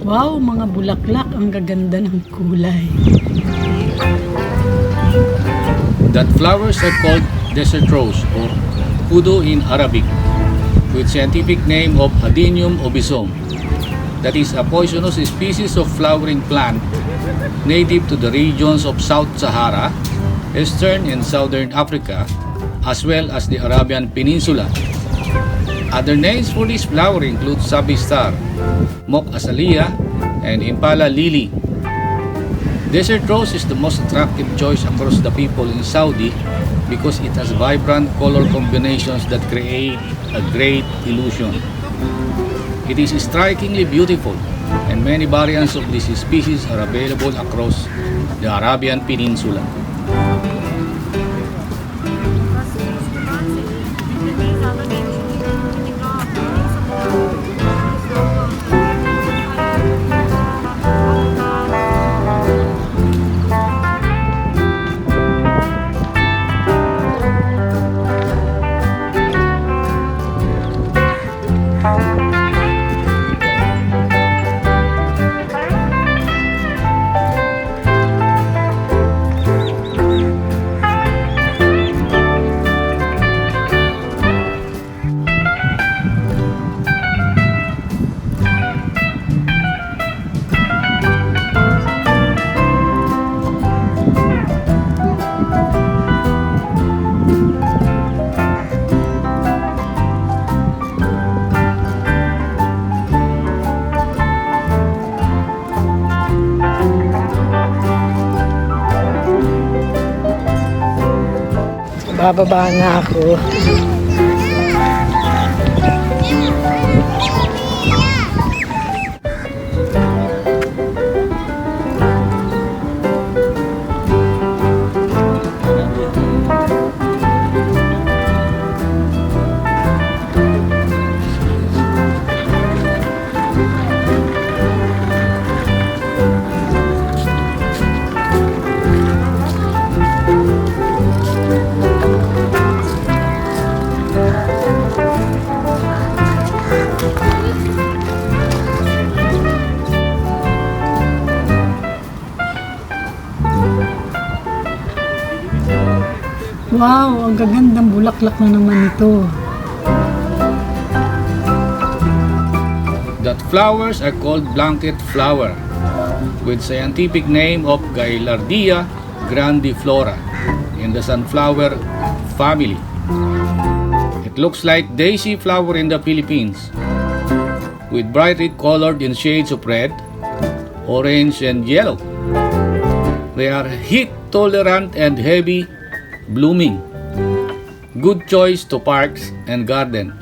Wow, mga bulaklak, ang gaganda ng kulay. That flowers are called desert rose or kudo in Arabic, with scientific name of Adenium obisum. That is a poisonous species of flowering plant native to the regions of South Sahara, Eastern and Southern Africa, as well as the Arabian Peninsula. Other names for this flower include Sabi Star, Mok Azalea, and Impala Lily. Desert rose is the most attractive choice across the people in Saudi because it has vibrant color combinations that create a great illusion. It is strikingly beautiful, and many variants of this species are available across the Arabian Peninsula. Bababa na ako. Wow, ang gagandang bulaklak na naman ito. That flowers are called blanket flower, with scientific name of Gaillardia grandiflora in the sunflower family. It looks like daisy flower in the Philippines, with brightly colored in shades of red, orange, and yellow. They are heat tolerant and heavy blooming. Good choice to parks and garden.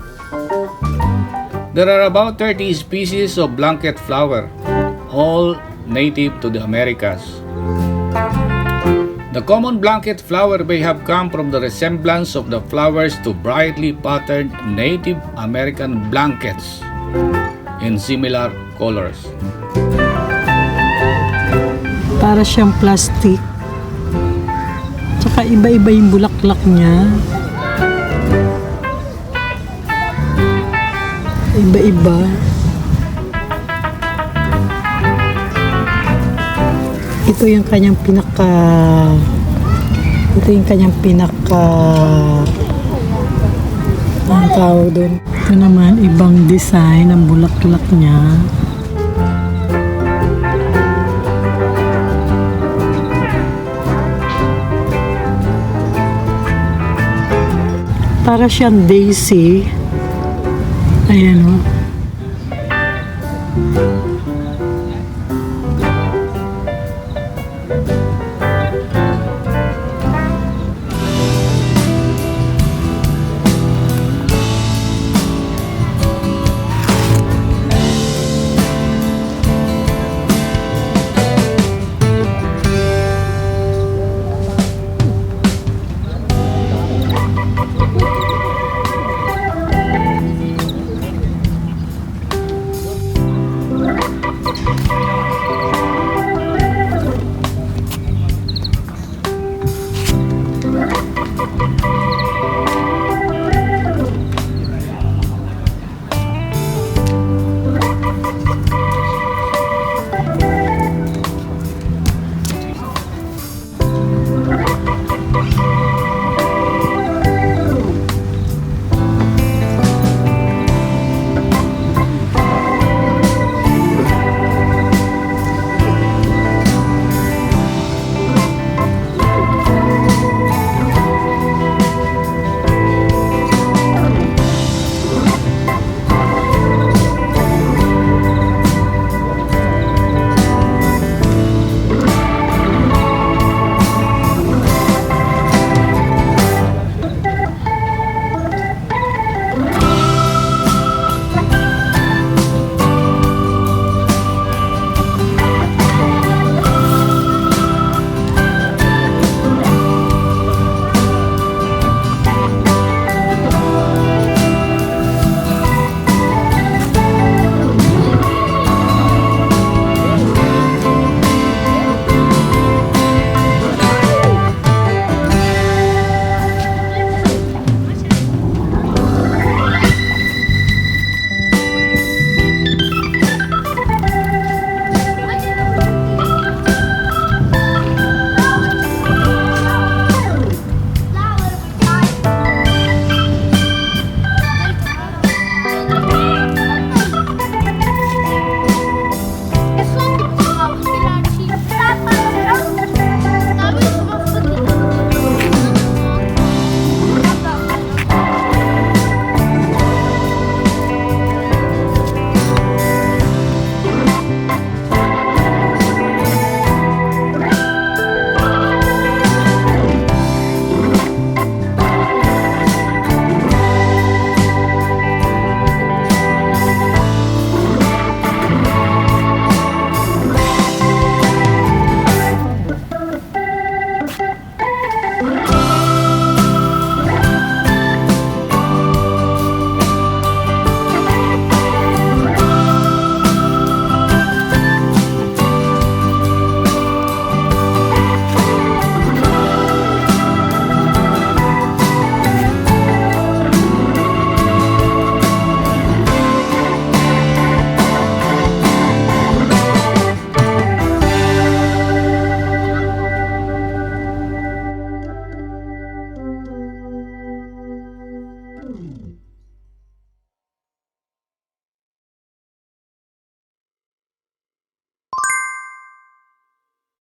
There are about 30 species of blanket flower, all native to the Americas. The common blanket flower may have come from the resemblance of the flowers to brightly patterned Native American blankets in similar colors. Para siyang plastic. Tsaka iba-iba yung bulaklak niya. Iba-iba. Ito yung kanyang ang tawag doon. Ito naman ibang design ng bulaklak niya. Para siyang daisy. Ayan o.